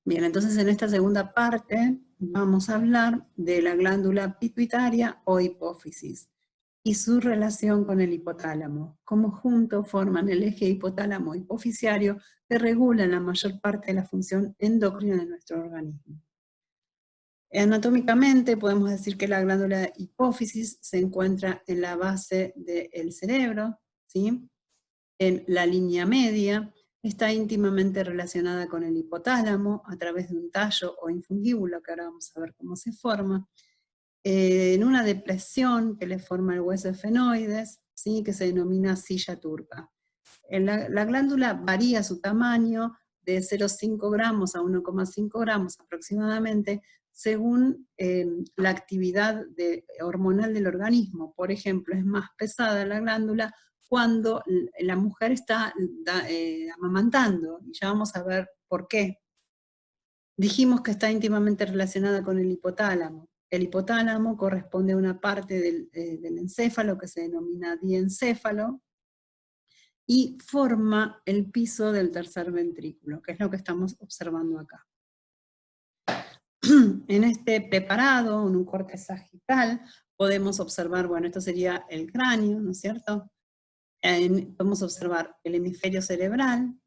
Bien, entonces en esta segunda parte vamos a hablar de la glándula pituitaria o hipófisis y su relación con el hipotálamo, cómo juntos forman el eje hipotálamo-hipofisiario que regulan la mayor parte de la función endocrina de nuestro organismo. Anatómicamente podemos decir que la glándula hipófisis se encuentra en la base del cerebro, ¿sí? En la línea media, está íntimamente relacionada con el hipotálamo a través de un tallo o infundíbulo, que ahora vamos a ver cómo se forma, en una depresión que le forma el hueso efenoides, ¿sí? Que se denomina silla turca. La glándula varía su tamaño de 0,5 gramos a 1,5 gramos aproximadamente, según la actividad hormonal del organismo. Por ejemplo, es más pesada la glándula cuando la mujer está amamantando, y ya vamos a ver por qué. Dijimos que está íntimamente relacionada con el hipotálamo. El hipotálamo corresponde a una parte del encéfalo que se denomina diencéfalo, y forma el piso del tercer ventrículo, que es lo que estamos observando acá. En este preparado, en un corte sagital, podemos observar, bueno, esto sería el cráneo, ¿no es cierto? Podemos observar el hemisferio cerebral,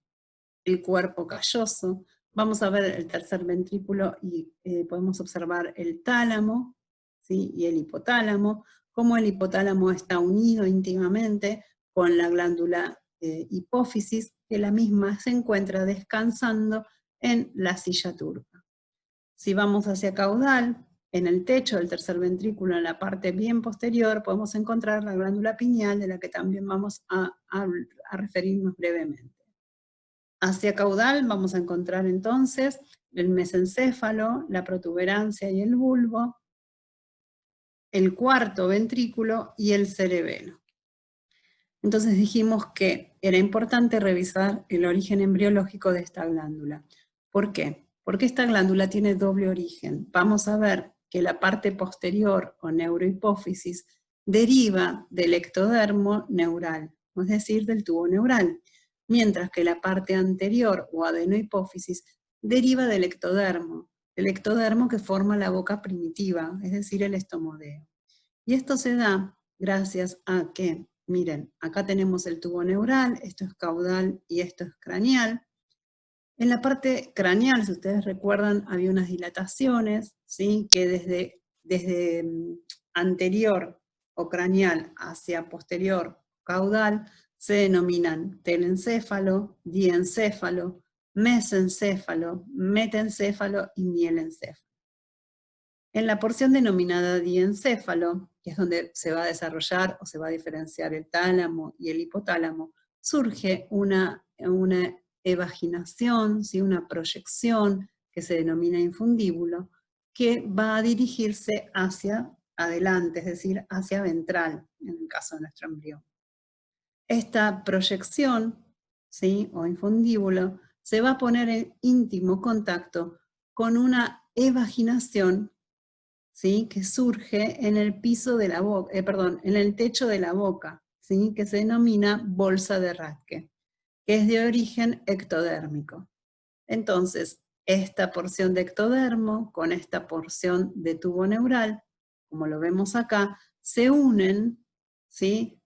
el cuerpo calloso, vamos a ver el tercer ventrículo y podemos observar el tálamo, ¿sí? Y el hipotálamo, cómo el hipotálamo está unido íntimamente con la glándula hipófisis, que la misma se encuentra descansando en la silla turca. Si vamos hacia caudal, en el techo del tercer ventrículo, en la parte bien posterior, podemos encontrar la glándula pineal, de la que también vamos a referirnos brevemente. Hacia caudal vamos a encontrar entonces el mesencéfalo, la protuberancia y el bulbo, el cuarto ventrículo y el cerebelo. Entonces dijimos que era importante revisar el origen embriológico de esta glándula. ¿Por qué? Porque esta glándula tiene doble origen. Vamos a ver que la parte posterior o neurohipófisis deriva del ectodermo neural, es decir, del tubo neural, mientras que la parte anterior o adenohipófisis deriva del ectodermo que forma la boca primitiva, es decir, el estomodeo. Y esto se da gracias a que, miren, acá tenemos el tubo neural, esto es caudal y esto es craneal. En la parte craneal, si ustedes recuerdan, había unas dilataciones, ¿sí? Que desde anterior o craneal hacia posterior caudal se denominan telencéfalo, diencéfalo, mesencéfalo, metencéfalo y mielencéfalo. En la porción denominada diencéfalo, que es donde se va a desarrollar o se va a diferenciar el tálamo y el hipotálamo, surge una evaginación, ¿sí? Una proyección que se denomina infundíbulo, que va a dirigirse hacia adelante, es decir, hacia ventral, en el caso de nuestro embrión. Esta proyección, ¿sí? O infundíbulo, se va a poner en íntimo contacto con una evaginación, ¿sí? Que surge en el piso de la boca, en el techo de la boca, ¿sí? Que se denomina bolsa de Rathke, que es de origen ectodérmico. Entonces, esta porción de ectodermo con esta porción de tubo neural, como lo vemos acá, se unen, ¿sí?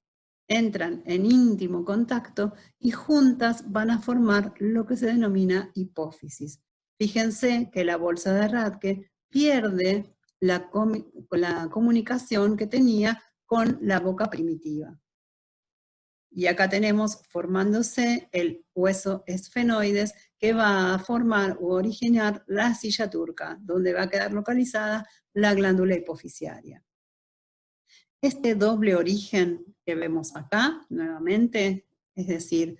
Entran en íntimo contacto y juntas van a formar lo que se denomina hipófisis. Fíjense que la bolsa de Rathke pierde la comunicación que tenía con la boca primitiva. Y acá tenemos formándose el hueso esfenoides, que va a formar o originar la silla turca, donde va a quedar localizada la glándula hipofisiaria. Este doble origen que vemos acá, nuevamente, es decir,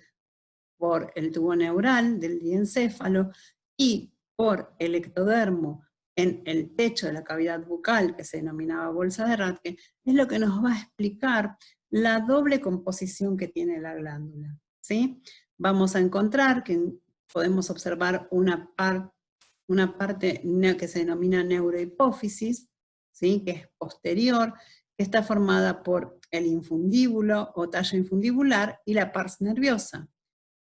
por el tubo neural del diencéfalo y por el ectodermo en el techo de la cavidad bucal, que se denominaba bolsa de Rathke, es lo que nos va a explicar la doble composición que tiene la glándula, ¿sí? Vamos a encontrar que podemos observar una parte que se denomina neurohipófisis, ¿sí? Que es posterior, que está formada por el infundíbulo o tallo infundibular y la pars nerviosa.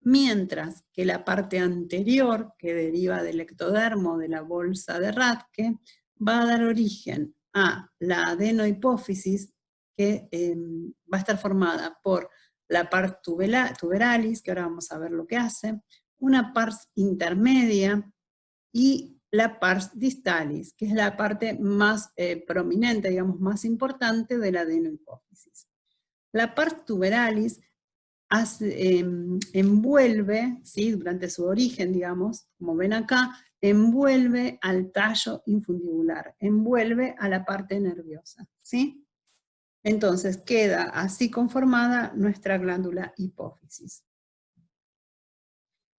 mientras que la parte anterior, que deriva del ectodermo de la bolsa de Rathke, va a dar origen a la adenohipófisis, que va a estar formada por la pars tuberalis, que ahora vamos a ver lo que hace, una pars intermedia y la pars distalis, que es la parte más prominente, digamos, más importante de la adenohipófisis. La pars tuberalis envuelve, ¿sí? Durante su origen, digamos, como ven acá, envuelve al tallo infundibular, envuelve a la parte nerviosa, ¿sí? Entonces queda así conformada nuestra glándula hipófisis.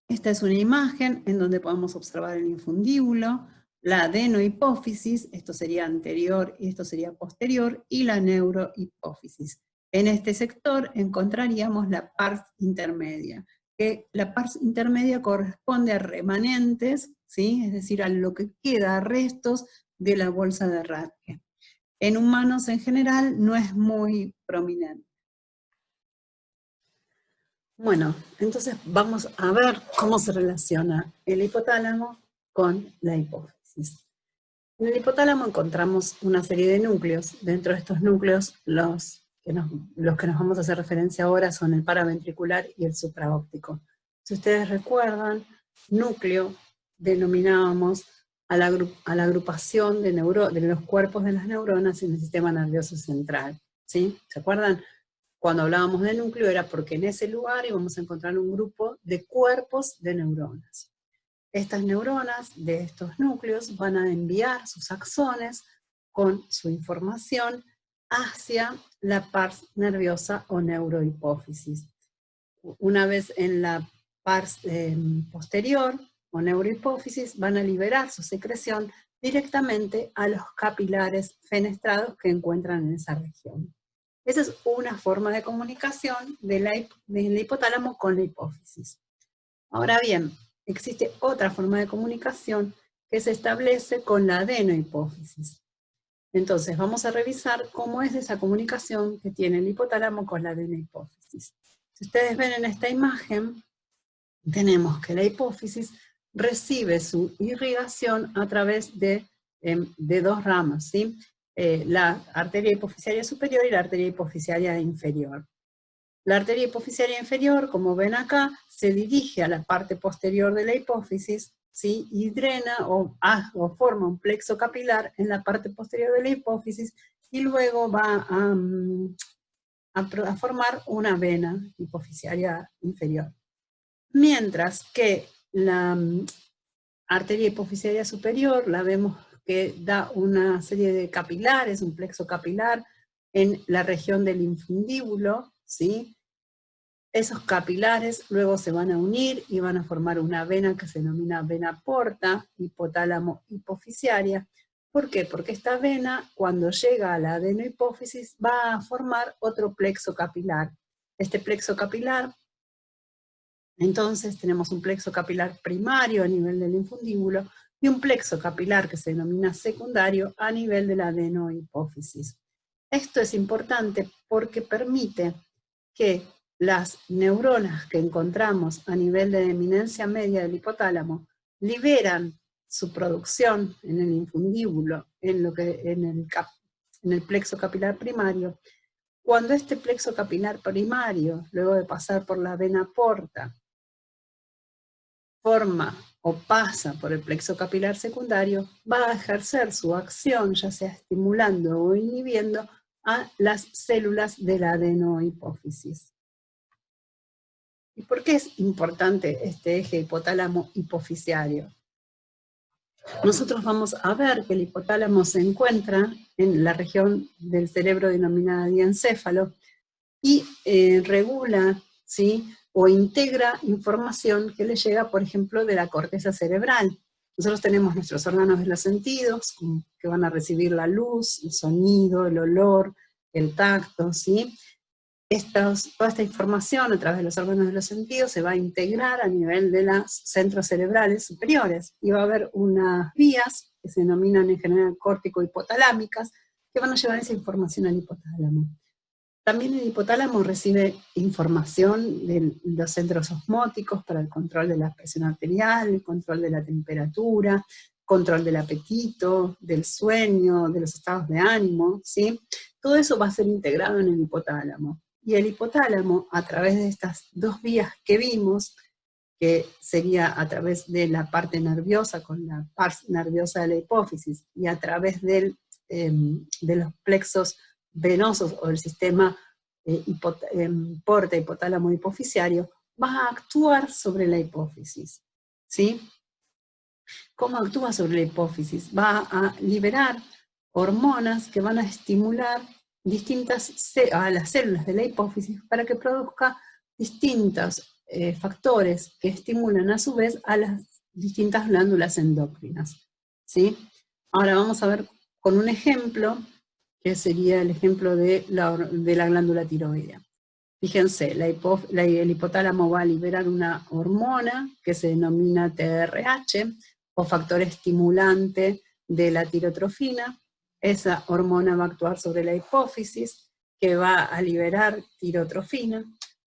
Esta es una imagen en donde podemos observar el infundíbulo, la adenohipófisis, esto sería anterior y esto sería posterior, y la neurohipófisis. En este sector encontraríamos la pars intermedia, que la pars intermedia corresponde a remanentes, ¿sí? Es decir, a lo que queda, restos de la bolsa de Rathke. En humanos en general no es muy prominente. Bueno, entonces vamos a ver cómo se relaciona el hipotálamo con la hipófisis. En el hipotálamo encontramos una serie de núcleos. Dentro de estos núcleos, los que nos vamos a hacer referencia ahora son el paraventricular y el supraóptico. Si ustedes recuerdan, núcleo denominábamos a la agrupación de los cuerpos de las neuronas en el sistema nervioso central, ¿sí? ¿Se acuerdan? Cuando hablábamos de núcleo era porque en ese lugar íbamos a encontrar un grupo de cuerpos de neuronas. Estas neuronas de estos núcleos van a enviar sus axones con su información hacia la pars nerviosa o neurohipófisis. Una vez en la pars posterior o neurohipófisis van a liberar su secreción directamente a los capilares fenestrados que encuentran en esa región. Esa es una forma de comunicación del hipotálamo con la hipófisis. Ahora bien, existe otra forma de comunicación que se establece con la adenohipófisis. Entonces vamos a revisar cómo es esa comunicación que tiene el hipotálamo con la adenohipófisis. Si ustedes ven en esta imagen, tenemos que la hipófisis recibe su irrigación a través de dos ramas, ¿sí? La arteria hipofisiaria superior y la arteria hipofisiaria inferior. La arteria hipofisiaria inferior, como ven acá, se dirige a la parte posterior de la hipófisis, ¿sí? Y drena o forma un plexo capilar en la parte posterior de la hipófisis y luego va a formar una vena hipofisiaria inferior. Mientras que la arteria hipofisiaria superior la vemos que da una serie de capilares, un plexo capilar en la región del infundíbulo, ¿sí? Esos capilares luego se van a unir y van a formar una vena que se denomina vena porta, hipotálamo hipofisiaria. ¿Por qué? Porque esta vena, cuando llega a la adenohipófisis, va a formar otro plexo capilar. Este plexo capilar, entonces tenemos un plexo capilar primario a nivel del infundíbulo y un plexo capilar que se denomina secundario a nivel de la adenohipófisis. Esto es importante porque permite que las neuronas que encontramos a nivel de eminencia media del hipotálamo liberan su producción en el infundíbulo, en el plexo capilar primario. Cuando este plexo capilar primario, luego de pasar por la vena porta, forma o pasa por el plexo capilar secundario, va a ejercer su acción, ya sea estimulando o inhibiendo a las células de la adenohipófisis. ¿Y por qué es importante este eje hipotálamo hipofisiario? Nosotros vamos a ver que el hipotálamo se encuentra en la región del cerebro denominada diencéfalo y regula, ¿sí?, o integra información que le llega, por ejemplo, de la corteza cerebral. Nosotros tenemos nuestros órganos de los sentidos, que van a recibir la luz, el sonido, el olor, el tacto, ¿sí? Toda esta información a través de los órganos de los sentidos se va a integrar a nivel de los centros cerebrales superiores, y va a haber unas vías que se denominan en general córtico-hipotalámicas, que van a llevar esa información al hipotálamo. También el hipotálamo recibe información de los centros osmóticos para el control de la presión arterial, el control de la temperatura, control del apetito, del sueño, de los estados de ánimo, ¿sí? Todo eso va a ser integrado en el hipotálamo. Y el hipotálamo, a través de estas dos vías que vimos, que sería a través de la parte nerviosa, con la parte nerviosa de la hipófisis, y a través de los plexos venosos o el sistema porta hipotálamo hipofisiario, va a actuar sobre la hipófisis, ¿sí? ¿Cómo actúa sobre la hipófisis? Va a liberar hormonas que van a estimular a las células de la hipófisis para que produzca distintos factores que estimulan a su vez a las distintas glándulas endocrinas, ¿sí? Ahora vamos a ver con un ejemplo, que sería el ejemplo de la glándula tiroidea. Fíjense, el hipotálamo va a liberar una hormona que se denomina TRH, o factor estimulante de la tirotrofina. Esa hormona va a actuar sobre la hipófisis, que va a liberar tirotrofina.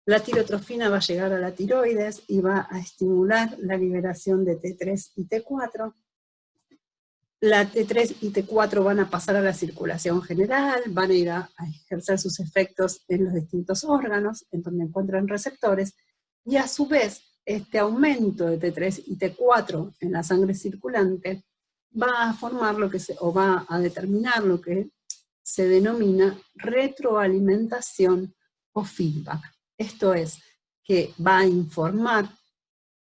La tirotrofina va a llegar a la tiroides y va a estimular la liberación de T3 y T4. La T3 y T4 van a pasar a la circulación general, van a ir a ejercer sus efectos en los distintos órganos, en donde encuentran receptores, y a su vez, este aumento de T3 y T4 en la sangre circulante va a formar va a determinar lo que se denomina retroalimentación o feedback. Esto es, que va a informar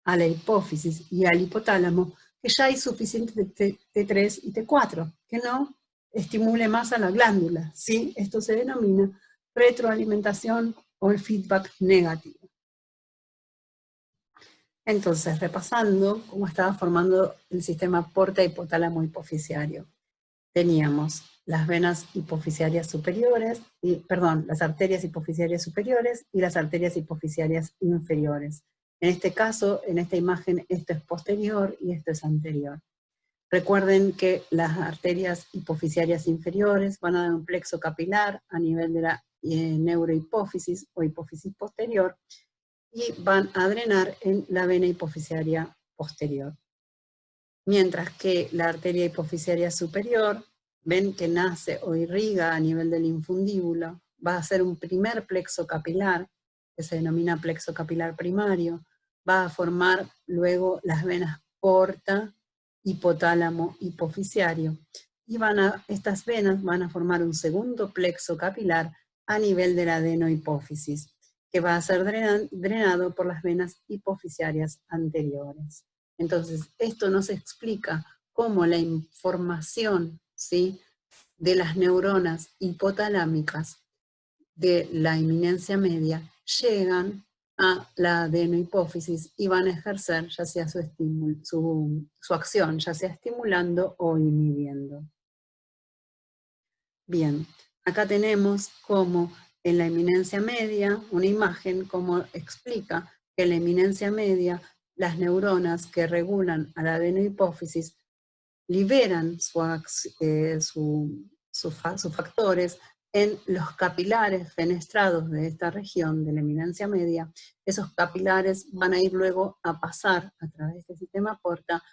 a la hipófisis y al hipotálamo que ya hay suficiente T3 y T4, que no estimule más a la glándula, ¿sí? Esto se denomina retroalimentación o el feedback negativo. Entonces, repasando cómo estaba formando el sistema porta hipotálamo hipofisiario. Teníamos las venas hipofisiarias superiores, las arterias hipofisiarias superiores y las arterias hipofisiarias inferiores. En este caso, en esta imagen, esto es posterior y esto es anterior. Recuerden que las arterias hipofisiarias inferiores van a dar un plexo capilar a nivel de la neurohipófisis o hipófisis posterior y van a drenar en la vena hipofisiaria posterior. Mientras que la arteria hipofisiaria superior, ven que nace o irriga a nivel del infundíbulo, va a ser un primer plexo capilar, que se denomina plexo capilar primario, va a formar luego las venas porta, hipotálamo, hipofisiario, y estas venas van a formar un segundo plexo capilar a nivel de la adenohipófisis, que va a ser drenado por las venas hipofisiarias anteriores. Entonces, esto nos explica cómo la información, ¿sí?, de las neuronas hipotalámicas de la eminencia media llegan a la adenohipófisis y van a ejercer ya sea su acción, ya sea estimulando o inhibiendo. Bien, acá tenemos cómo en la eminencia media, una imagen como explica que en la eminencia media las neuronas que regulan a la adenohipófisis liberan sus factores en los capilares fenestrados de esta región de la eminencia media. Esos capilares van a ir luego a pasar a través de este sistema porta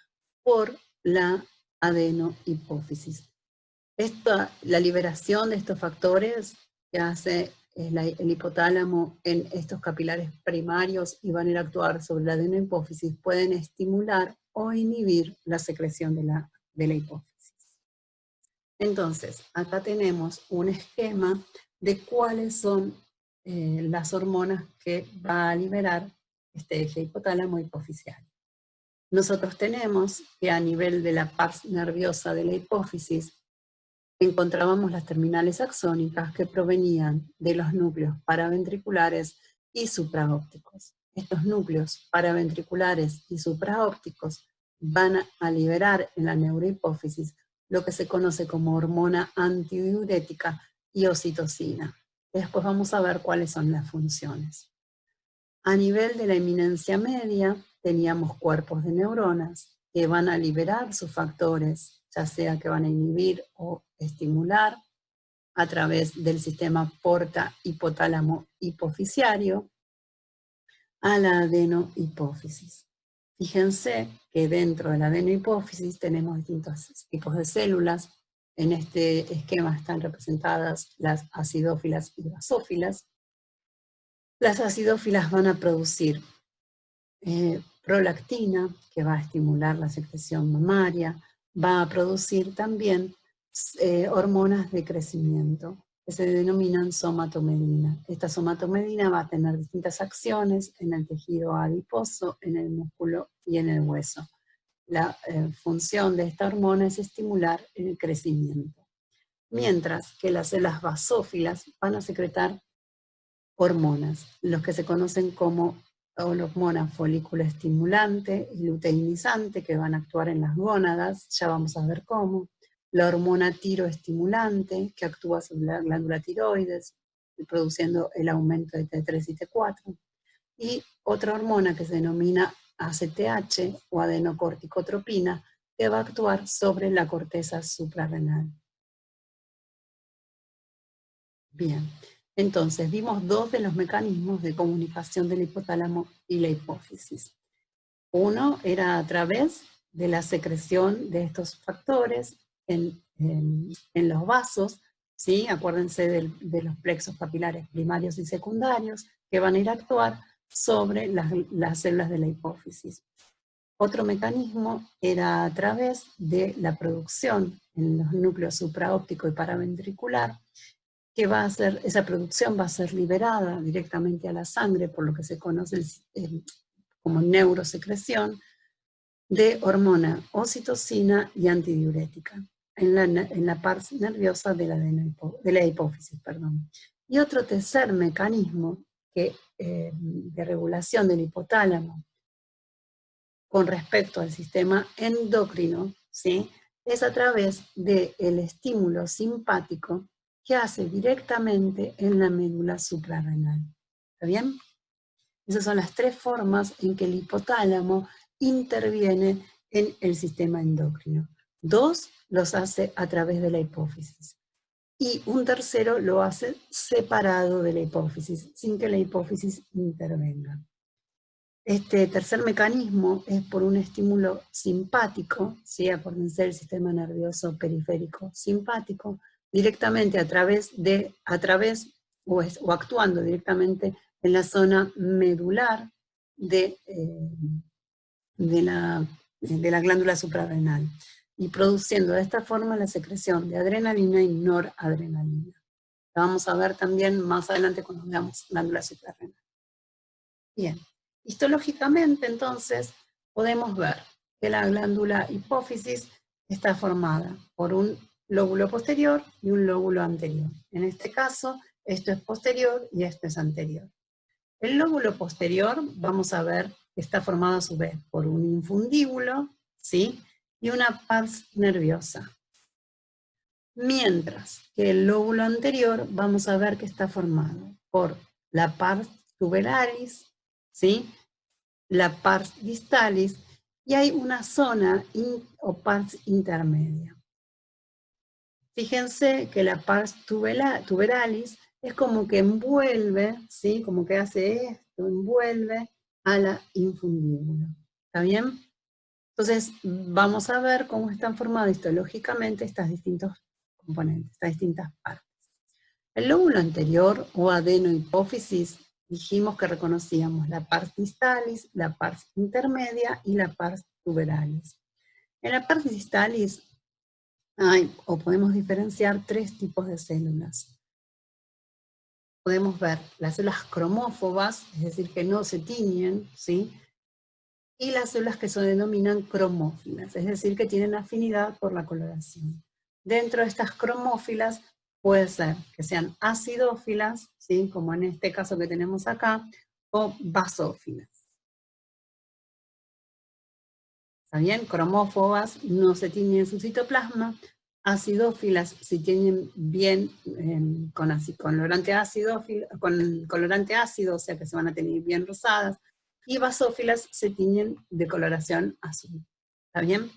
por la adenohipófisis. La liberación de estos factores que hace el hipotálamo en estos capilares primarios y van a ir a actuar sobre la adenohipófisis pueden estimular o inhibir la secreción de la hipófisis. Entonces, acá tenemos un esquema de cuáles son las hormonas que va a liberar este eje hipotálamo hipofisiario. Nosotros tenemos que a nivel de la parte nerviosa de la hipófisis encontrábamos las terminales axónicas que provenían de los núcleos paraventriculares y supraópticos. Estos núcleos paraventriculares y supraópticos van a liberar en la neurohipófisis lo que se conoce como hormona antidiurética y oxitocina. Después vamos a ver cuáles son las funciones. A nivel de la eminencia media teníamos cuerpos de neuronas que van a liberar sus factores, ya sea que van a inhibir o estimular a través del sistema porta hipotálamo hipoficiario a la adenohipófisis. Fíjense que dentro de la adenohipófisis tenemos distintos tipos de células. En este esquema están representadas las acidófilas y basófilas. Las acidófilas van a producir prolactina, que va a estimular la secreción mamaria, va a producir también hormonas de crecimiento, que se denominan somatomedina. Esta somatomedina va a tener distintas acciones en el tejido adiposo, en el músculo y en el hueso. La función de esta hormona es estimular el crecimiento. Mientras que las células basófilas van a secretar hormonas, los que se conocen como la hormona folículo estimulante y luteinizante, que van a actuar en las gónadas, ya vamos a ver cómo. La hormona tiroestimulante, que actúa sobre la glándula tiroides, produciendo el aumento de T3 y T4. Y otra hormona que se denomina ACTH o adenocorticotropina, que va a actuar sobre la corteza suprarrenal. Bien. Entonces, vimos dos de los mecanismos de comunicación del hipotálamo y la hipófisis. Uno era a través de la secreción de estos factores en los vasos, ¿sí? Acuérdense de los plexos papilares primarios y secundarios, que van a ir a actuar sobre las células de la hipófisis. Otro mecanismo era a través de la producción en los núcleos supraóptico y paraventricular, que va a ser, esa producción va a ser liberada directamente a la sangre, por lo que se conoce como neurosecreción, de hormona ocitocina y antidiurética, en la parte nerviosa de la hipófisis. Perdón. Y otro tercer mecanismo de regulación del hipotálamo con respecto al sistema endocrino, ¿sí? Es a través del estímulo simpático que hace directamente en la médula suprarrenal. ¿Está bien? Esas son las tres formas en que el hipotálamo interviene en el sistema endocrino. Dos los hace a través de la hipófisis. Y un tercero lo hace separado de la hipófisis, sin que la hipófisis intervenga. Este tercer mecanismo es por un estímulo simpático, ¿sí? Acuérdense del sistema nervioso periférico simpático, directamente o actuando directamente en la zona medular de la glándula suprarrenal y produciendo de esta forma la secreción de adrenalina y noradrenalina. La vamos a ver también más adelante cuando veamos glándula suprarrenal. Bien. Histológicamente, entonces, podemos ver que la glándula hipófisis está formada por un lóbulo posterior y un lóbulo anterior. En este caso, esto es posterior y esto es anterior. El lóbulo posterior, vamos a ver que está formado a su vez por un infundíbulo, ¿sí? Y una pars nerviosa. Mientras que el lóbulo anterior, vamos a ver que está formado por la pars tuberalis, ¿sí? La pars distalis, y hay una zona o pars intermedia. Fíjense que la pars tuberalis es como que envuelve, ¿sí? Como que hace esto, envuelve a la infundíbula. ¿Está bien? Entonces, vamos a ver cómo están formadas histológicamente estos distintos componentes, estas distintas partes. El lóbulo anterior, o adenohipófisis, dijimos que reconocíamos la pars distalis, la pars intermedia y la pars tuberalis. En la pars distalis podemos diferenciar tres tipos de células. Podemos ver las células cromófobas, es decir, que no se tiñen, ¿sí? Y las células que se denominan cromófilas, es decir, que tienen afinidad por la coloración. Dentro de estas cromófilas puede ser que sean acidófilas, ¿sí? Como en este caso que tenemos acá, o basófilas. ¿Está bien? Cromófobas no se tiñen su citoplasma, acidófilas se tiñen bien con colorante ácido, o sea que se van a tener bien rosadas, y basófilas se tiñen de coloración azul. ¿Está bien?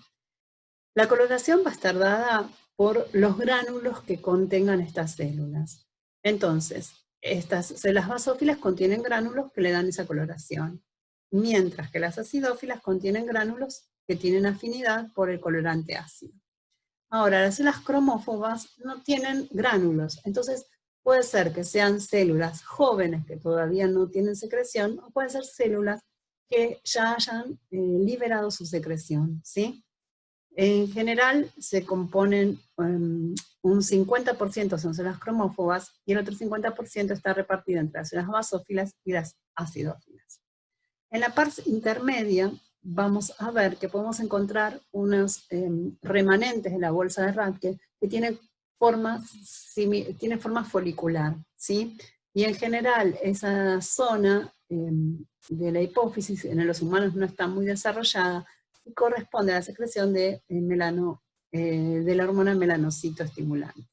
La coloración va a estar dada por los gránulos que contengan estas células. Entonces, estas células basófilas contienen gránulos que le dan esa coloración, mientras que las acidófilas contienen gránulos que tienen afinidad por el colorante ácido. Ahora, las células cromófobas no tienen gránulos, entonces puede ser que sean células jóvenes que todavía no tienen secreción, o puede ser células que ya hayan liberado su secreción, ¿sí? En general se componen un 50% son células cromófobas y el otro 50% está repartido entre las células basófilas y las acidófilas. En la parte intermedia vamos a ver que podemos encontrar unos remanentes de la bolsa de Rathke que tienen forma folicular, ¿sí? Y en general esa zona de la hipófisis en los humanos no está muy desarrollada y corresponde a la secreción de la hormona melanocito estimulante.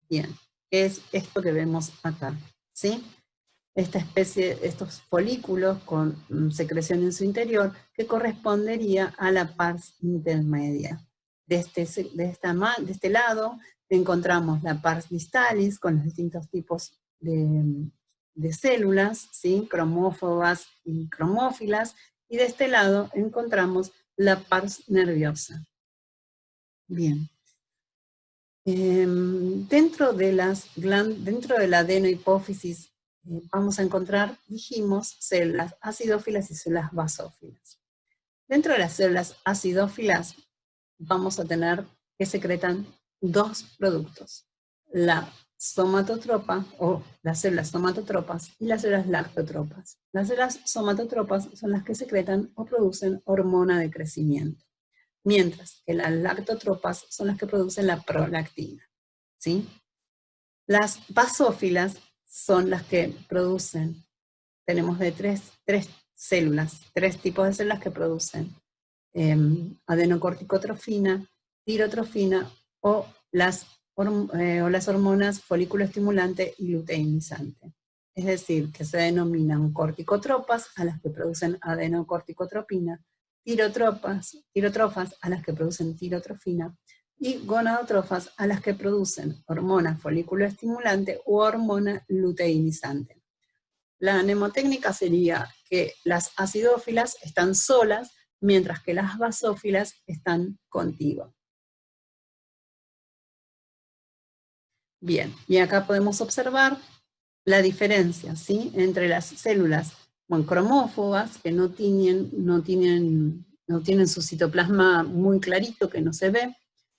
Bien, es esto que vemos acá, ¿sí? Esta especie, estos folículos con secreción en su interior, que correspondería a la pars intermedia. De este lado encontramos la pars distalis con los distintos tipos de células, ¿sí? Cromófobas y cromófilas, y de este lado encontramos la pars nerviosa. Bien. Dentro de la adenohipófisis vamos a encontrar, dijimos, células acidófilas y células basófilas. Dentro de las células acidófilas vamos a tener que secretan dos productos, la somatotropa, o las células somatotropas, y las células lactotropas. Las células somatotropas son las que secretan o producen hormona de crecimiento, mientras que las lactotropas son las que producen la prolactina, ¿sí? Las basófilas son las que producen, tenemos de tres tipos de células que producen adenocorticotrofina, tirotrofina o las hormonas folículo estimulante y luteinizante. Es decir, que se denominan corticotropas a las que producen adenocorticotropina, tirotrofas a las que producen tirotrofina, y gonadotrofas a las que producen hormona folículo estimulante u hormona luteinizante. La mnemotécnica sería que las acidófilas están solas, mientras que las basófilas están contigo. Bien, y acá podemos observar la diferencia, ¿sí? Entre las células cromófobas, que no tienen su citoplasma muy clarito, que no se ve,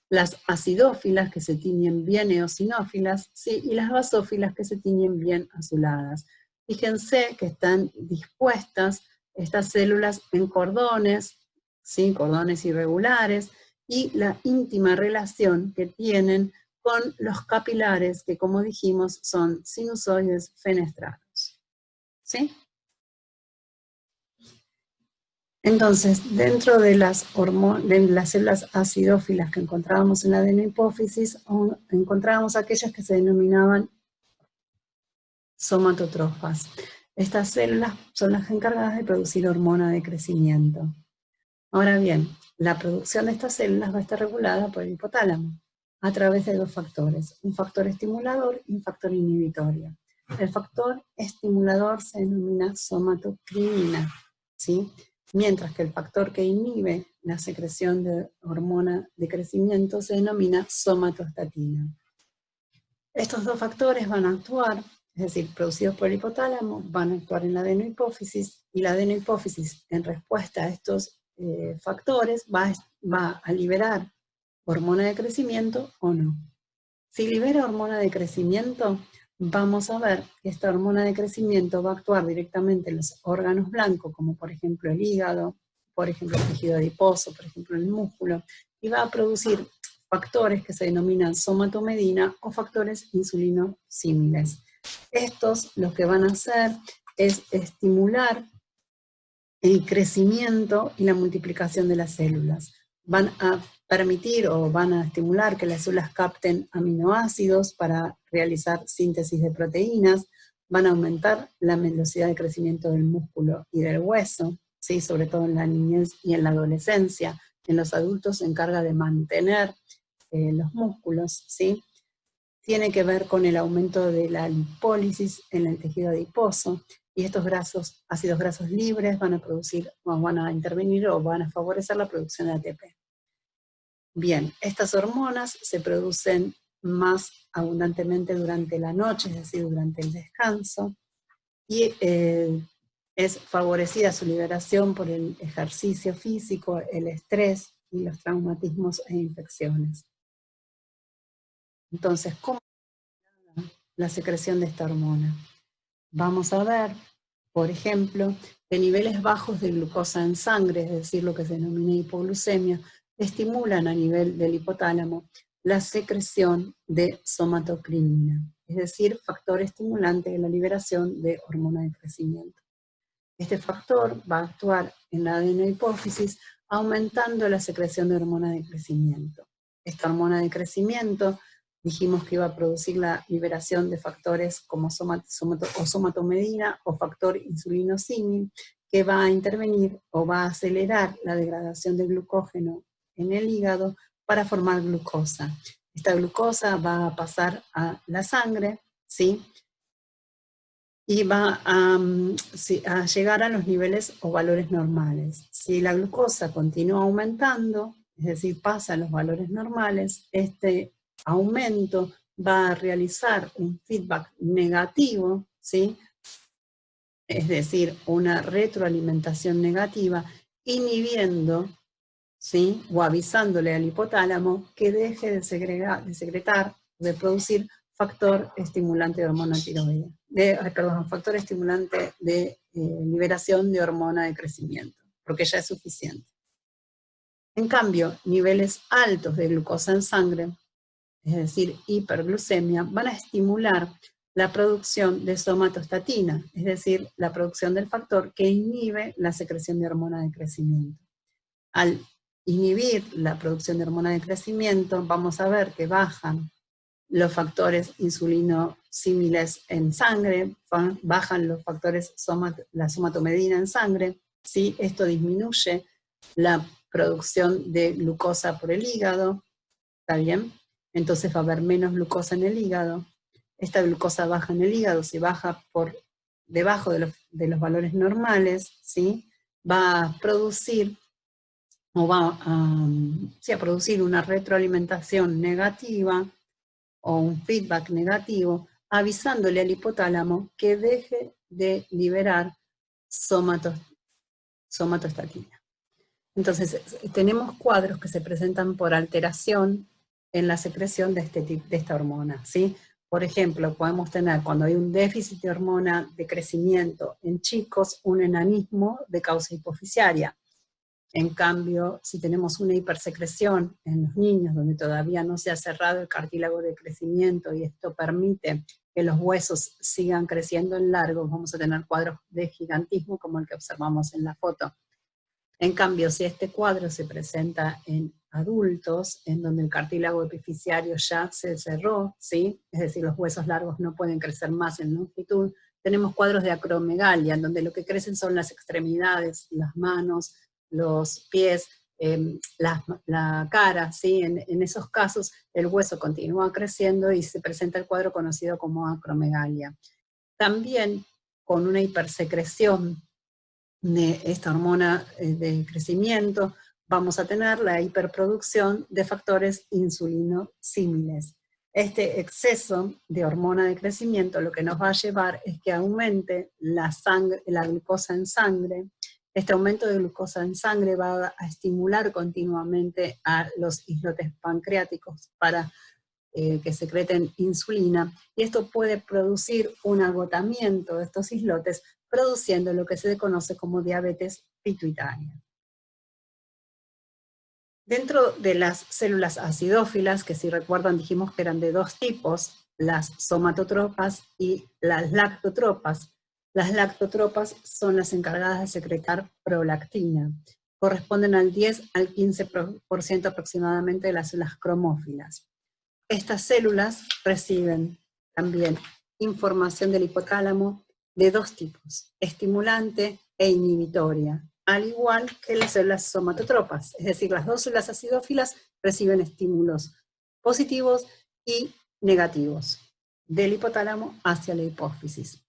las acidófilas, que se tiñen bien eosinófilas, ¿sí? Y las basófilas, que se tiñen bien azuladas. Fíjense que están dispuestas estas células en cordones, ¿sí? Cordones irregulares, y la íntima relación que tienen con los capilares, que como dijimos son sinusoides fenestrados, ¿sí? Entonces, dentro de las células acidófilas que encontrábamos en la adenohipófisis, encontrábamos aquellas que se denominaban somatotropas. Estas células son las encargadas de producir hormona de crecimiento. Ahora bien, la producción de estas células va a estar regulada por el hipotálamo, a través de dos factores, un factor estimulador y un factor inhibitorio. El factor estimulador se denomina somatocrinina, ¿sí? Mientras que el factor que inhibe la secreción de hormona de crecimiento se denomina somatostatina. Estos dos factores van a actuar, es decir, producidos por el hipotálamo, van a actuar en la adenohipófisis, y la adenohipófisis, en respuesta a estos factores, va a liberar hormona de crecimiento o no. Si libera hormona de crecimiento, vamos a ver que esta hormona de crecimiento va a actuar directamente en los órganos blancos, como por ejemplo el hígado, por ejemplo el tejido adiposo, por ejemplo el músculo, y va a producir factores que se denominan somatomedina o factores insulinosímiles. Estos lo que van a hacer es estimular el crecimiento y la multiplicación de las células. Van a permitir o van a estimular que las células capten aminoácidos para realizar síntesis de proteínas, van a aumentar la velocidad de crecimiento del músculo y del hueso, ¿sí? Sobre todo en la niñez y en la adolescencia, en los adultos se encarga de mantener los músculos, ¿sí? Tiene que ver con el aumento de la lipólisis en el tejido adiposo, y estos ácidos grasos libres van a intervenir o van a favorecer la producción de ATP. Bien, estas hormonas se producen más abundantemente durante la noche, es decir, durante el descanso, y es favorecida su liberación por el ejercicio físico, el estrés y los traumatismos e infecciones. Entonces, ¿cómo es la secreción de esta hormona? Vamos a ver, por ejemplo, que niveles bajos de glucosa en sangre, es decir, lo que se denomina hipoglucemia, estimulan a nivel del hipotálamo la secreción de somatocrinina, es decir, factor estimulante de la liberación de hormona de crecimiento. Este factor va a actuar en la adenohipófisis, aumentando la secreción de hormona de crecimiento. Esta hormona de crecimiento dijimos que iba a producir la liberación de factores como somatomedina o factor insulinosímil, que va a intervenir o va a acelerar la degradación de glucógeno en el hígado para formar glucosa. Esta glucosa va a pasar a la sangre, ¿sí? Y va a llegar a los niveles o valores normales. Si la glucosa continúa aumentando, es decir, pasa a los valores normales, este aumento va a realizar un feedback negativo, ¿sí? Es decir, una retroalimentación negativa, inhibiendo, ¿sí? O avisándole al hipotálamo que deje de secretar, de producir factor estimulante de hormona tiroidea, factor estimulante de liberación de hormona de crecimiento, porque ya es suficiente. En cambio, niveles altos de glucosa en sangre, es decir, hiperglucemia, van a estimular la producción de somatostatina, es decir, la producción del factor que inhibe la secreción de hormona de crecimiento. Al inhibir la producción de hormona de crecimiento, vamos a ver que bajan los factores insulinosímiles en sangre, bajan los factores la somatomedina en sangre, ¿sí? Esto disminuye la producción de glucosa por el hígado, ¿está bien? Entonces va a haber menos glucosa en el hígado. Esta glucosa baja en el hígado, si baja por debajo de los valores normales, ¿sí? Va a producir o va a producir una retroalimentación negativa o un feedback negativo, avisándole al hipotálamo que deje de liberar somatostatina. Entonces, tenemos cuadros que se presentan por alteración en la secreción de esta hormona, ¿sí? Por ejemplo, podemos tener, cuando hay un déficit de hormona de crecimiento en chicos, un enanismo de causa hipoficiaria. En cambio, si tenemos una hipersecreción en los niños, donde todavía no se ha cerrado el cartílago de crecimiento y esto permite que los huesos sigan creciendo en largo, vamos a tener cuadros de gigantismo como el que observamos en la foto. En cambio, si este cuadro se presenta en adultos, en donde el cartílago epifisiario ya se cerró, ¿sí? Es decir, los huesos largos no pueden crecer más en longitud, tenemos cuadros de acromegalia, en donde lo que crecen son las extremidades, las manos, los pies, la cara, ¿sí? En esos casos el hueso continúa creciendo y se presenta el cuadro conocido como acromegalia. También con una hipersecreción de esta hormona de crecimiento, vamos a tener la hiperproducción de factores insulinosímiles. Este exceso de hormona de crecimiento lo que nos va a llevar es que aumente la glucosa en sangre. Este aumento de glucosa en sangre va a estimular continuamente a los islotes pancreáticos para que secreten insulina, y esto puede producir un agotamiento de estos islotes, produciendo lo que se conoce como diabetes pituitaria. Dentro de las células acidófilas, que si recuerdan dijimos que eran de dos tipos, las somatotropas y las lactotropas. Las lactotropas son las encargadas de secretar prolactina. Corresponden al 10 al 15% aproximadamente de las células cromófilas. Estas células reciben también información del hipotálamo de dos tipos, estimulante e inhibitoria. al igual que las células somatotropas, es decir, las dos células acidófilas reciben estímulos positivos y negativos del hipotálamo hacia la hipófisis.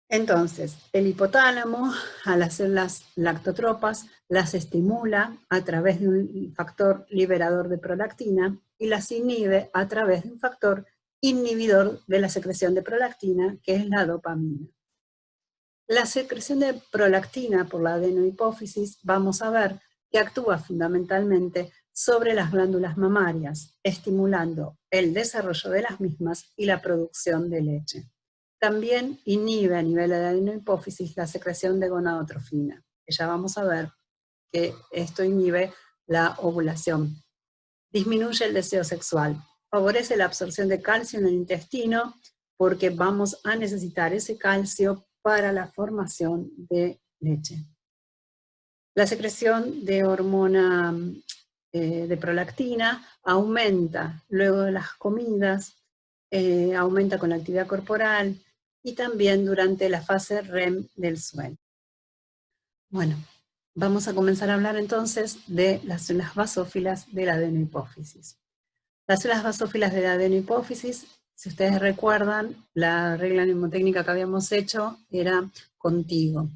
Entonces, el hipotálamo a las células lactotropas las estimula a través de un factor liberador de prolactina y las inhibe a través de un factor inhibidor de la secreción de prolactina, que es la dopamina. La secreción de prolactina por la adenohipófisis vamos a ver que actúa fundamentalmente sobre las glándulas mamarias, estimulando el desarrollo de las mismas y la producción de leche. También inhibe a nivel de la adenohipófisis la secreción de gonadotrofina, que ya vamos a ver que esto inhibe la ovulación. Disminuye el deseo sexual, favorece la absorción de calcio en el intestino porque vamos a necesitar ese calcio para la formación de leche. La secreción de hormona de prolactina aumenta luego de las comidas, aumenta con la actividad corporal y también durante la fase REM del sueño. Bueno, vamos a comenzar a hablar entonces de las células basófilas de la adenohipófisis. Las células basófilas de la adenohipófisis, si ustedes recuerdan, la regla mnemotécnica que habíamos hecho era contigo,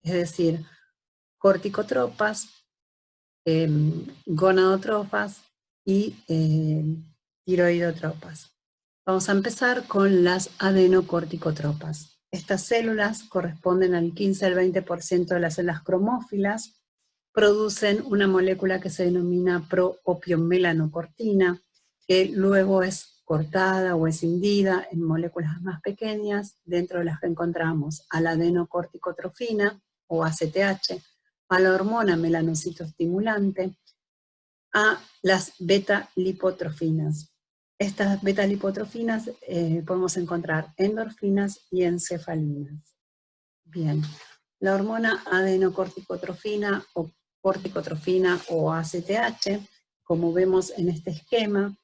es decir, corticotropas, gonadotropas y tiroidotropas. Vamos a empezar con las adenocorticotropas. Estas células corresponden al 15 al 20% de las células cromófilas, producen una molécula que se denomina proopiomelanocortina, que luego es cortada o escindida en moléculas más pequeñas, dentro de las que encontramos a la adenocorticotrofina o ACTH, a la hormona melanocitoestimulante, a las beta-lipotrofinas. Estas beta-lipotrofinas podemos encontrar endorfinas y encefalinas. Bien, la hormona adenocorticotrofina o corticotrofina o ACTH, como vemos en este esquema,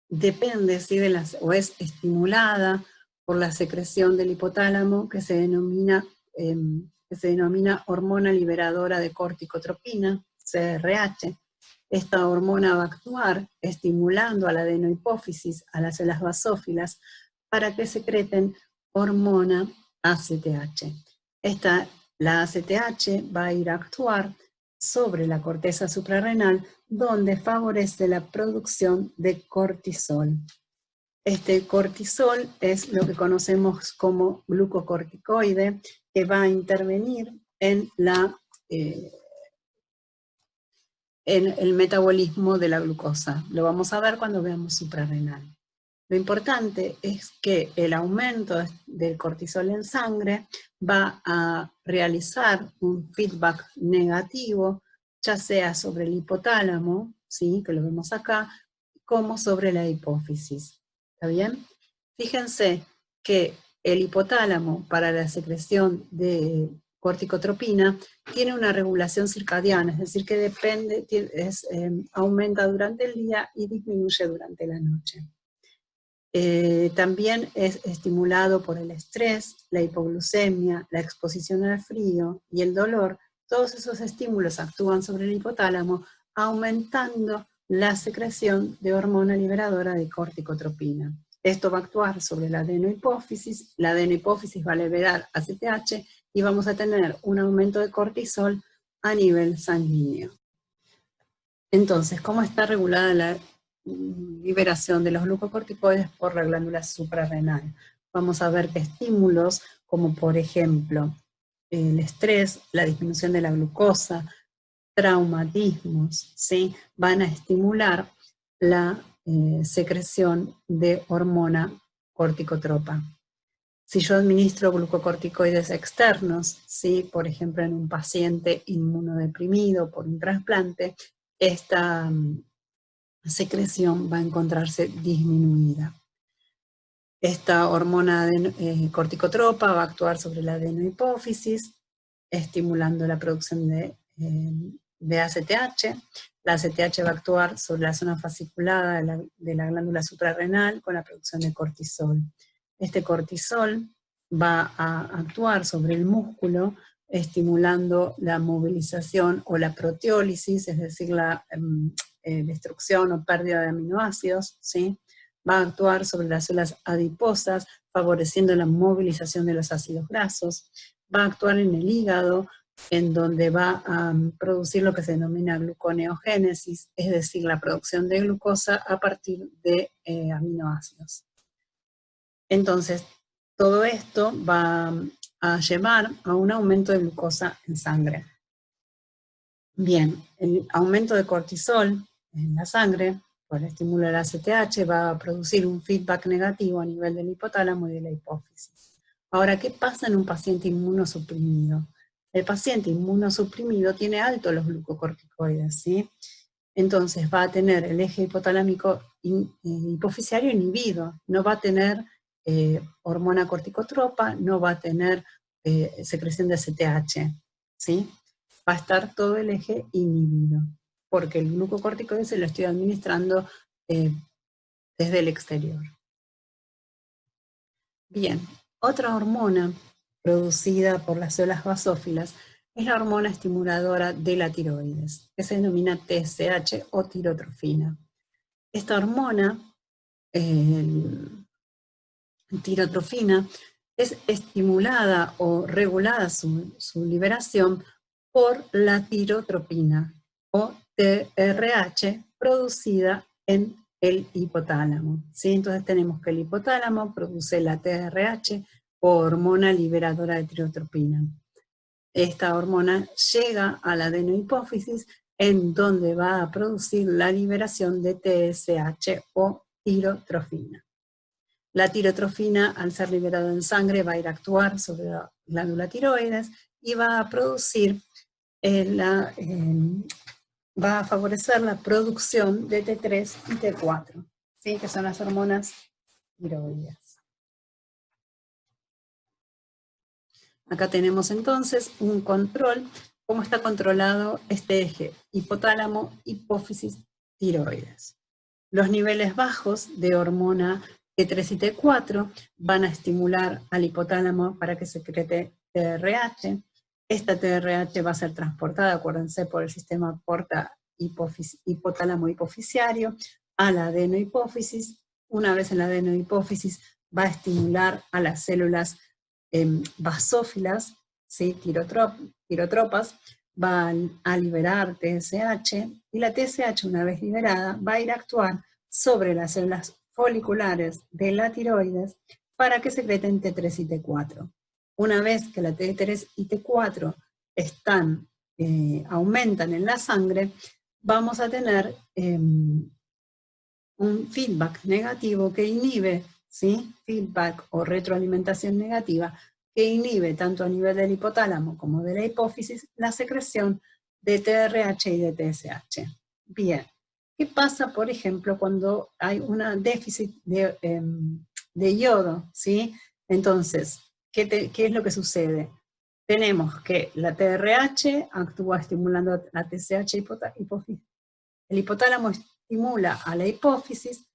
depende ¿sí? o es estimulada por la secreción del hipotálamo que se denomina hormona liberadora de corticotropina, CRH. Esta hormona va a actuar estimulando a la adenohipófisis, a las células basófilas, para que secreten hormona ACTH. La ACTH va a ir a actuar sobre la corteza suprarrenal, donde favorece la producción de cortisol. Este cortisol es lo que conocemos como glucocorticoide, que va a intervenir en el metabolismo de la glucosa. Lo vamos a ver cuando veamos suprarrenal. Lo importante es que el aumento del cortisol en sangre va a realizar un feedback negativo, ya sea sobre el hipotálamo, ¿sí? Que lo vemos acá, como sobre la hipófisis. ¿Está bien? Fíjense que el hipotálamo para la secreción de corticotropina tiene una regulación circadiana, es decir, que aumenta durante el día y disminuye durante la noche. También es estimulado por el estrés, la hipoglucemia, la exposición al frío y el dolor. Todos esos estímulos actúan sobre el hipotálamo, aumentando la secreción de hormona liberadora de corticotropina. Esto va a actuar sobre la adenohipófisis va a liberar ACTH y vamos a tener un aumento de cortisol a nivel sanguíneo. Entonces, ¿cómo está regulada la liberación de los glucocorticoides por la glándula suprarrenal? Vamos a ver que estímulos como por ejemplo el estrés, la disminución de la glucosa, traumatismos, ¿sí? Van a estimular la secreción de hormona corticotropa. Si yo administro glucocorticoides externos, ¿sí? Por ejemplo en un paciente inmunodeprimido por un trasplante, esta secreción va a encontrarse disminuida. Esta hormona corticotropa va a actuar sobre la adenohipófisis, estimulando la producción de ACTH. La ACTH va a actuar sobre la zona fasciculada de la glándula suprarrenal con la producción de cortisol. Este cortisol va a actuar sobre el músculo estimulando la movilización o la proteólisis, es decir, la destrucción o pérdida de aminoácidos, ¿sí? Va a actuar sobre las células adiposas, favoreciendo la movilización de los ácidos grasos, va a actuar en el hígado, en donde va a producir lo que se denomina gluconeogénesis, es decir, la producción de glucosa a partir de aminoácidos. Entonces, todo esto va a llevar a un aumento de glucosa en sangre. Bien, el aumento de cortisol en la sangre por el estímulo del ACTH va a producir un feedback negativo a nivel del hipotálamo y de la hipófisis. Ahora, ¿qué pasa en un paciente inmunosuprimido? El paciente inmunosuprimido tiene altos los glucocorticoides, ¿sí? Entonces va a tener el eje hipotalámico hipofisiario inhibido, no va a tener hormona corticotropa, no va a tener secreción de ACTH, ¿sí? Va a estar todo el eje inhibido, porque el glucocorticoide se lo estoy administrando desde el exterior. Bien, otra hormona producida por las células basófilas es la hormona estimuladora de la tiroides, que se denomina TSH o tirotrofina. Esta hormona, tirotrofina, es estimulada o regulada su liberación por la tirotropina o TRH producida en el hipotálamo, ¿sí? Entonces tenemos que el hipotálamo produce la TRH o hormona liberadora de tirotropina. Esta hormona llega a la adenohipófisis en donde va a producir la liberación de TSH o tirotrofina. La tirotrofina, al ser liberada en sangre, va a ir a actuar sobre la glándula tiroides y va a producir, va a favorecer la producción de T3 y T4, ¿sí? Que son las hormonas tiroides. Acá tenemos entonces un control, cómo está controlado este eje, hipotálamo, hipófisis, tiroides. Los niveles bajos de hormona T3 y T4 van a estimular al hipotálamo para que secrete TRH. Esta TRH va a ser transportada, acuérdense, por el sistema porta hipotálamo hipofisiario a la adenohipófisis. Una vez en la adenohipófisis va a estimular a las células basófilas, ¿sí? Tirotropas, van a liberar TSH, y la TSH, una vez liberada, va a ir a actuar sobre las células foliculares de la tiroides para que secreten T3 y T4. Una vez que la T3 y T4 aumentan en la sangre, vamos a tener un feedback negativo que inhibe, ¿sí? Feedback o retroalimentación negativa que inhibe tanto a nivel del hipotálamo como de la hipófisis la secreción de TRH y de TSH. Bien, ¿qué pasa, por ejemplo, cuando hay un déficit de yodo? ¿Sí? Entonces, ¿qué es lo que sucede? Tenemos que la TRH actúa estimulando la TSH hipófisis. El hipotálamo estimula a la hipófisis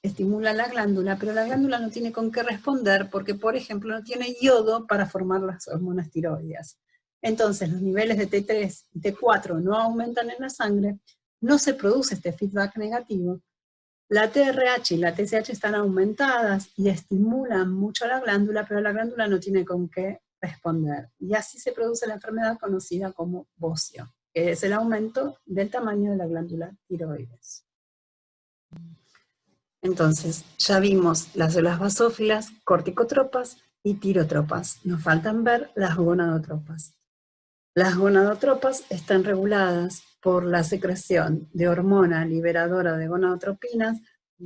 estimula la glándula, pero la glándula no tiene con qué responder porque, por ejemplo, no tiene yodo para formar las hormonas tiroides. Entonces, los niveles de T3 y T4 no aumentan en la sangre, no se produce este feedback negativo, la TRH y la TSH están aumentadas y estimulan mucho a la glándula, pero la glándula no tiene con qué responder. Y así se produce la enfermedad conocida como bocio, que es el aumento del tamaño de la glándula tiroides. Entonces, ya vimos las células basófilas, corticotropas y tirotropas. Nos faltan ver las gonadotropas. Las gonadotropas están reguladas por la secreción de hormona liberadora de gonadotropinas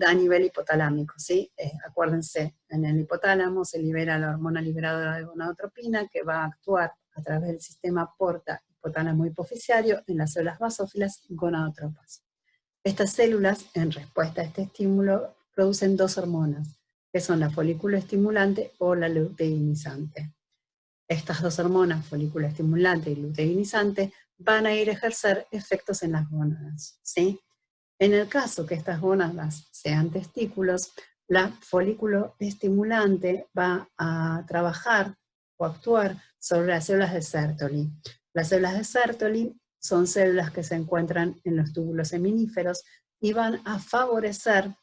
a nivel hipotalámico, ¿sí? Acuérdense, en el hipotálamo se libera la hormona liberadora de gonadotropina que va a actuar a través del sistema porta hipotálamo hipofisiario en las células basófilas gonadotropas. Estas células, en respuesta a este estímulo, producen dos hormonas, que son la folículo estimulante o la luteinizante. Estas dos hormonas, folículo estimulante y luteinizante, van a ir a ejercer efectos en las gónadas, ¿sí? En el caso que estas gónadas sean testículos, la folículo estimulante va a trabajar o actuar sobre las células de Sertoli. Las células de Sertoli son células que se encuentran en los túbulos seminíferos y van a favorecer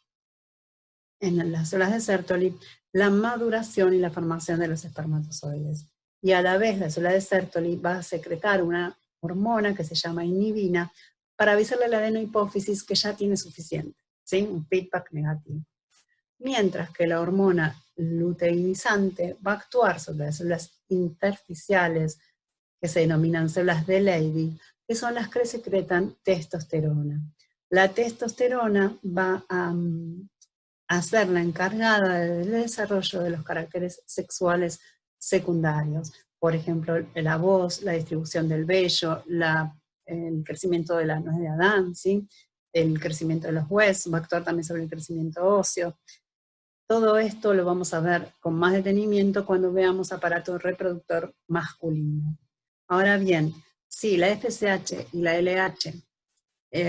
en las células de Sertoli la maduración y la formación de los espermatozoides. Y a la vez la célula de Sertoli va a secretar una hormona que se llama inhibina para avisarle a la adenohipófisis que ya tiene suficiente, ¿sí? Un feedback negativo. Mientras que la hormona luteinizante va a actuar sobre las células intersticiales, que se denominan células de Leydig, que son las que secretan testosterona. La testosterona va a ser la encargada del desarrollo de los caracteres sexuales secundarios. Por ejemplo, la voz, la distribución del vello, el crecimiento de la nuez de Adán, ¿sí? El crecimiento de los huesos, va a actuar también sobre el crecimiento óseo. Todo esto lo vamos a ver con más detenimiento cuando veamos aparato reproductor masculino. Ahora bien, si la FSH y la LH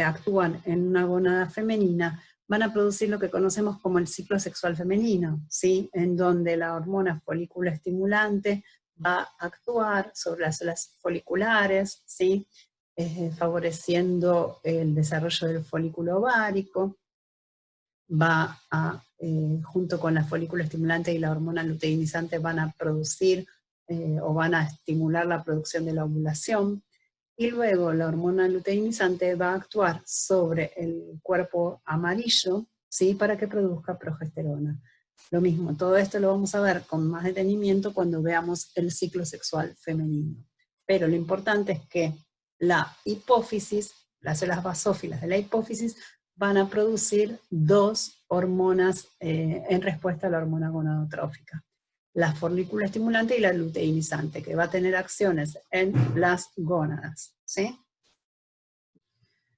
actúan en una gónada femenina, van a producir lo que conocemos como el ciclo sexual femenino, ¿sí? En donde la hormona folículo estimulante va a actuar sobre las células foliculares, ¿sí? Favoreciendo el desarrollo del folículo ovárico, va a, junto con la folículo estimulante y la hormona luteinizante, van a producir o van a estimular la producción de la ovulación, y luego la hormona luteinizante va a actuar sobre el cuerpo amarillo, ¿sí? Para que produzca progesterona. Lo mismo, todo esto lo vamos a ver con más detenimiento cuando veamos el ciclo sexual femenino. Pero lo importante es que la hipófisis, las células basófilas de la hipófisis, van a producir dos hormonas en respuesta a la hormona gonadotrófica. La folículo estimulante y la luteinizante, que va a tener acciones en las gónadas, ¿sí?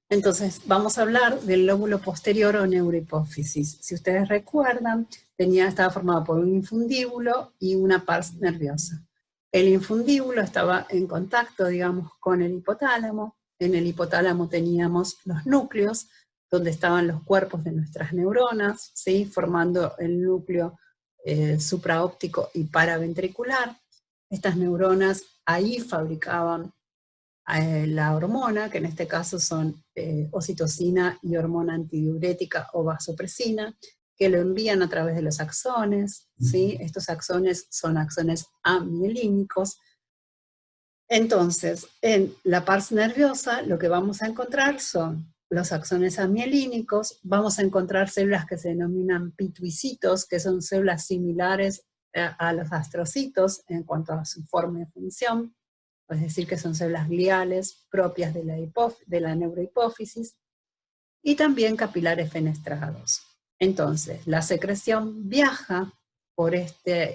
Entonces, vamos a hablar del lóbulo posterior o neurohipófisis. Si ustedes recuerdan, estaba formado por un infundíbulo y una pars nerviosa. El infundíbulo estaba en contacto, digamos, con el hipotálamo. En el hipotálamo teníamos los núcleos, donde estaban los cuerpos de nuestras neuronas, ¿sí? Formando el núcleo supraóptico y paraventricular. Estas neuronas ahí fabricaban la hormona, que en este caso son ocitocina y hormona antidiurética o vasopresina, que lo envían a través de los axones, ¿sí? Estos axones son axones amielínicos. Entonces, en la pars nerviosa lo que vamos a encontrar son los axones amielínicos, vamos a encontrar células que se denominan pituicitos, que son células similares a los astrocitos en cuanto a su forma y función, es decir, que son células gliales propias de la neurohipófisis, y también capilares fenestrados. Entonces, la secreción viaja por esta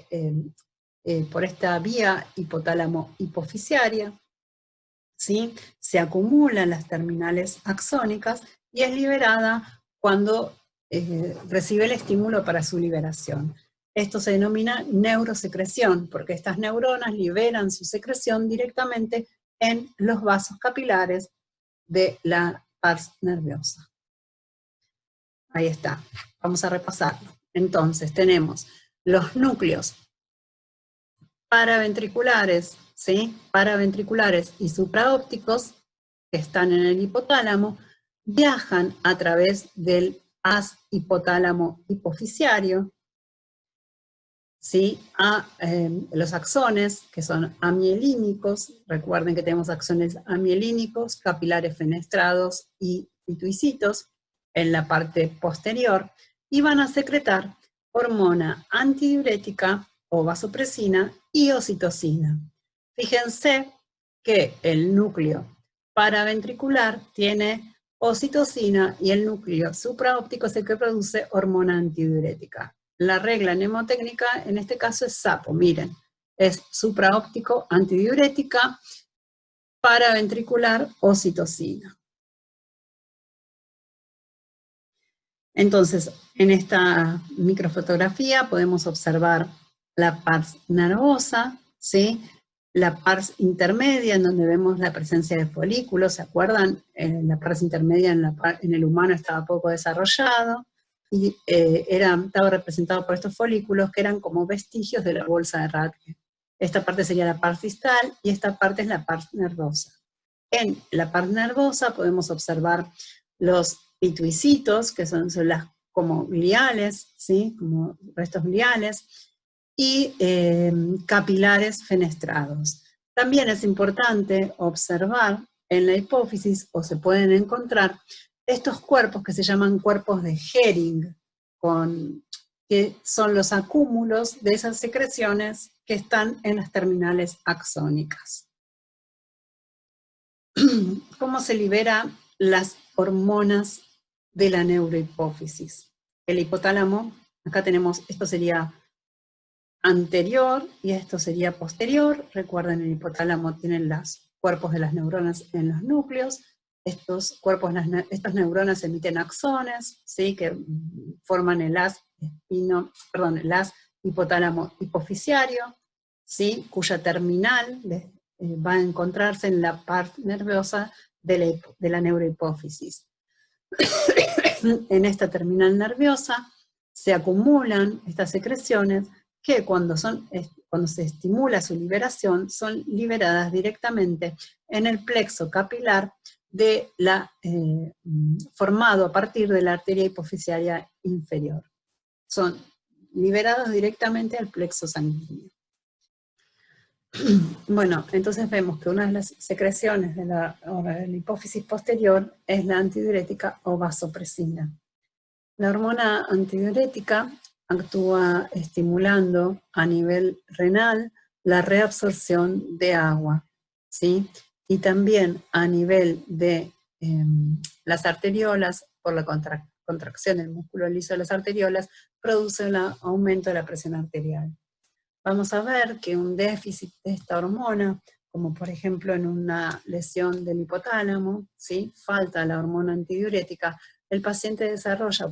vía hipotálamo-hipofisiaria, ¿sí? Se acumula en las terminales axónicas y es liberada cuando recibe el estímulo para su liberación. Esto se denomina neurosecreción, porque estas neuronas liberan su secreción directamente en los vasos capilares de la pars nerviosa. Ahí está, vamos a repasarlo. Entonces tenemos los núcleos paraventriculares, ¿sí? Paraventriculares y supraópticos, que están en el hipotálamo, viajan a través del haz hipotálamo hipofisiario, ¿sí? A los axones, que son amielínicos. Recuerden que tenemos axones amielínicos, capilares fenestrados y pituicitos en la parte posterior, y van a secretar hormona antidiurética o vasopresina y ocitocina. Fíjense que el núcleo paraventricular tiene ocitocina y el núcleo supraóptico es el que produce hormona antidiurética. La regla mnemotécnica en este caso es SAPO, miren, es supraóptico antidiurética, paraventricular ocitocina. Entonces, en esta microfotografía podemos observar la pars nervosa, ¿sí? La pars intermedia, en donde vemos la presencia de folículos, ¿se acuerdan? La pars intermedia en el humano estaba poco desarrollado, y estaba representado por estos folículos que eran como vestigios de la bolsa de Rathke. Esta parte sería la parte distal y esta parte es la parte nervosa. En la parte nervosa podemos observar los pituicitos, que son las como gliales, ¿sí? Como restos gliales, y capilares fenestrados. También es importante observar en la hipófisis, o se pueden encontrar, estos cuerpos que se llaman cuerpos de Hering, que son los acúmulos de esas secreciones que están en las terminales axónicas. ¿Cómo se liberan las hormonas de la neurohipófisis? El hipotálamo, acá tenemos, esto sería anterior y esto sería posterior. Recuerden, el hipotálamo tiene los cuerpos de las neuronas en los núcleos. Estas neuronas emiten axones, ¿sí? Que forman el haz hipotálamo hipoficiario, ¿sí? Cuya terminal va a encontrarse en la parte nerviosa de la neurohipófisis. En esta terminal nerviosa se acumulan estas secreciones que cuando se estimula su liberación, son liberadas directamente en el plexo capilar formado a partir de la arteria hipoficiaria inferior. Son liberados directamente al plexo sanguíneo. Bueno, entonces vemos que una de las secreciones de la hipófisis posterior es la antidiurética o vasopresina. La hormona antidiurética actúa estimulando a nivel renal la reabsorción de agua, ¿sí? Y también a nivel de las arteriolas, por la contracción del músculo liso de las arteriolas, produce un aumento de la presión arterial. Vamos a ver que un déficit de esta hormona, como por ejemplo en una lesión del hipotálamo, ¿sí? Falta la hormona antidiurética, el paciente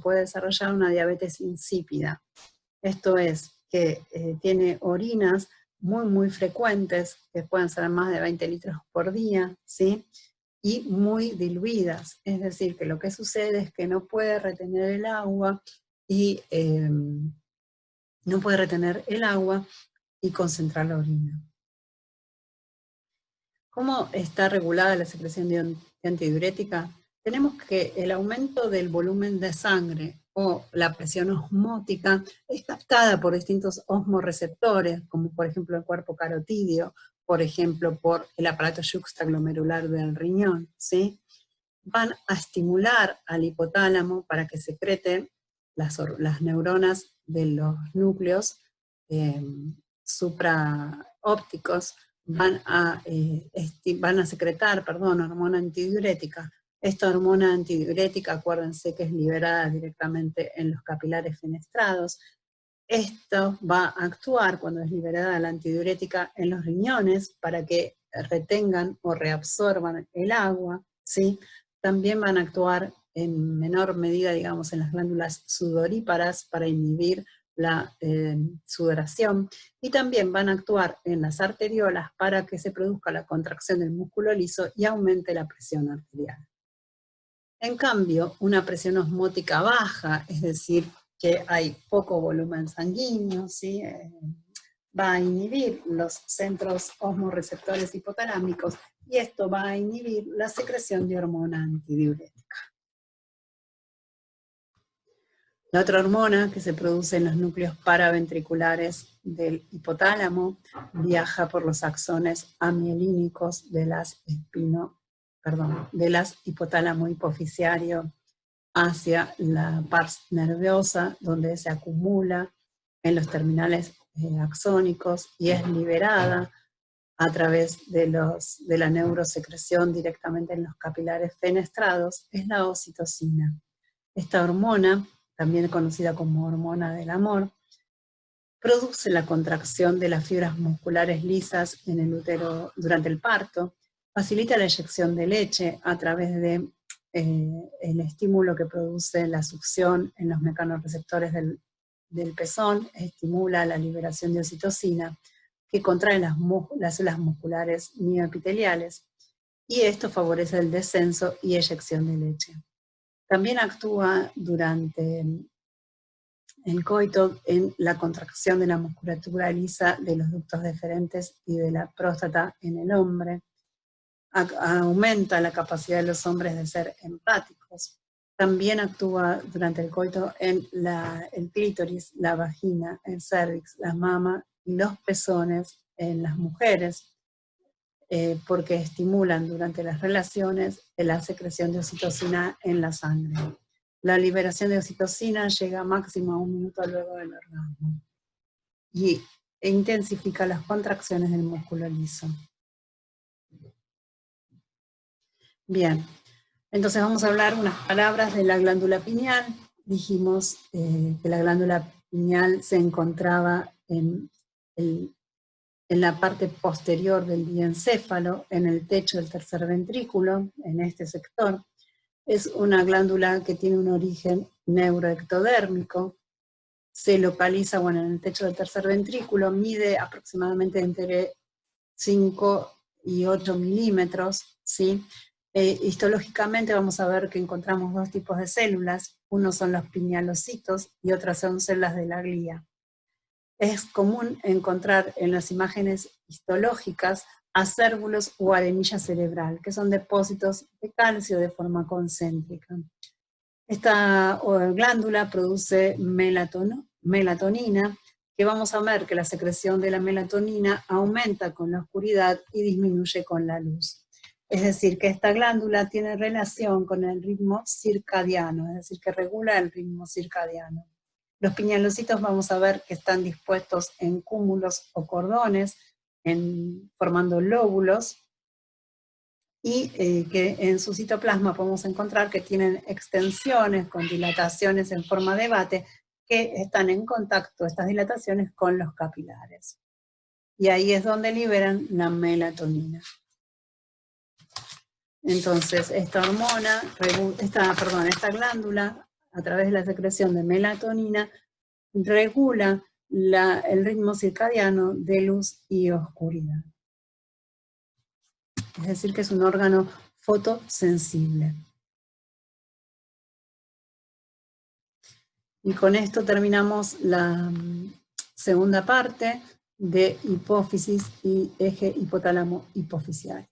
puede desarrollar una diabetes insípida. Esto es, que tiene orinas muy frecuentes, que pueden ser más de 20 litros por día, ¿sí? Y muy diluidas, es decir, que lo que sucede es que no puede retener el agua y concentrar la orina. ¿Cómo está regulada la secreción de antidiurética? Tenemos que el aumento del volumen de sangre o la presión osmótica es captada por distintos osmorreceptores, como por ejemplo el cuerpo carotídeo, por ejemplo por el aparato yuxtaglomerular del riñón, ¿sí? Van a estimular al hipotálamo para que secrete las neuronas de los núcleos supraópticos, van a secretar, hormona antidiurética. Esta hormona antidiurética, acuérdense que es liberada directamente en los capilares fenestrados. Esto va a actuar cuando es liberada la antidiurética en los riñones para que retengan o reabsorban el agua, ¿sí? También van a actuar en menor medida, digamos, en las glándulas sudoríparas para inhibir la sudoración, y también van a actuar en las arteriolas para que se produzca la contracción del músculo liso y aumente la presión arterial. En cambio, una presión osmótica baja, es decir, que hay poco volumen sanguíneo, ¿sí? Va a inhibir los centros osmorreceptores hipotalámicos y esto va a inhibir la secreción de hormona antidiurética. La otra hormona que se produce en los núcleos paraventriculares del hipotálamo viaja por los axones amielínicos de las hipotálamo hipoficiario hacia la parte nerviosa, donde se acumula en los terminales axónicos y es liberada a través de la neurosecreción directamente en los capilares fenestrados, es la oxitocina. Esta hormona, también conocida como hormona del amor, produce la contracción de las fibras musculares lisas en el útero durante el parto, facilita la eyección de leche a través de el estímulo que produce la succión en los mecanorreceptores del pezón, estimula la liberación de oxitocina, que contrae las células musculares mioepiteliales, y esto favorece el descenso y eyección de leche. También actúa durante el coito en la contracción de la musculatura lisa de los ductos deferentes y de la próstata en el hombre. Aumenta la capacidad de los hombres de ser empáticos. También actúa durante el coito en el clítoris, la vagina, el cervix, la mama y los pezones en las mujeres, porque estimulan durante las relaciones la secreción de oxitocina en la sangre. La liberación de oxitocina llega máximo a 1 minuto luego del orgasmo y intensifica las contracciones del músculo liso. Bien, entonces vamos a hablar unas palabras de la glándula pineal. Dijimos que la glándula pineal se encontraba en la parte posterior del diencéfalo, en el techo del tercer ventrículo, en este sector. Es una glándula que tiene un origen neuroectodérmico, se localiza, bueno, en el techo del tercer ventrículo, mide aproximadamente entre 5 y 8 milímetros, ¿sí? Histológicamente vamos a ver que encontramos 2 tipos de células, uno son los pinealocitos y otras son células de la glía. Es común encontrar en las imágenes histológicas acérbulos o arenilla cerebral, que son depósitos de calcio de forma concéntrica. Esta glándula produce melatonina, que vamos a ver que la secreción de la melatonina aumenta con la oscuridad y disminuye con la luz. Es decir, que esta glándula tiene relación con el ritmo circadiano, es decir, que regula el ritmo circadiano. Los pinealocitos vamos a ver que están dispuestos en cúmulos o cordones, formando lóbulos, y que en su citoplasma podemos encontrar que tienen extensiones con dilataciones en forma de bate que están en contacto, estas dilataciones, con los capilares. Y ahí es donde liberan la melatonina. Entonces, esta glándula, a través de la secreción de melatonina, regula el ritmo circadiano de luz y oscuridad. Es decir, que es un órgano fotosensible. Y con esto terminamos la segunda parte de hipófisis y eje hipotálamo hipoficial.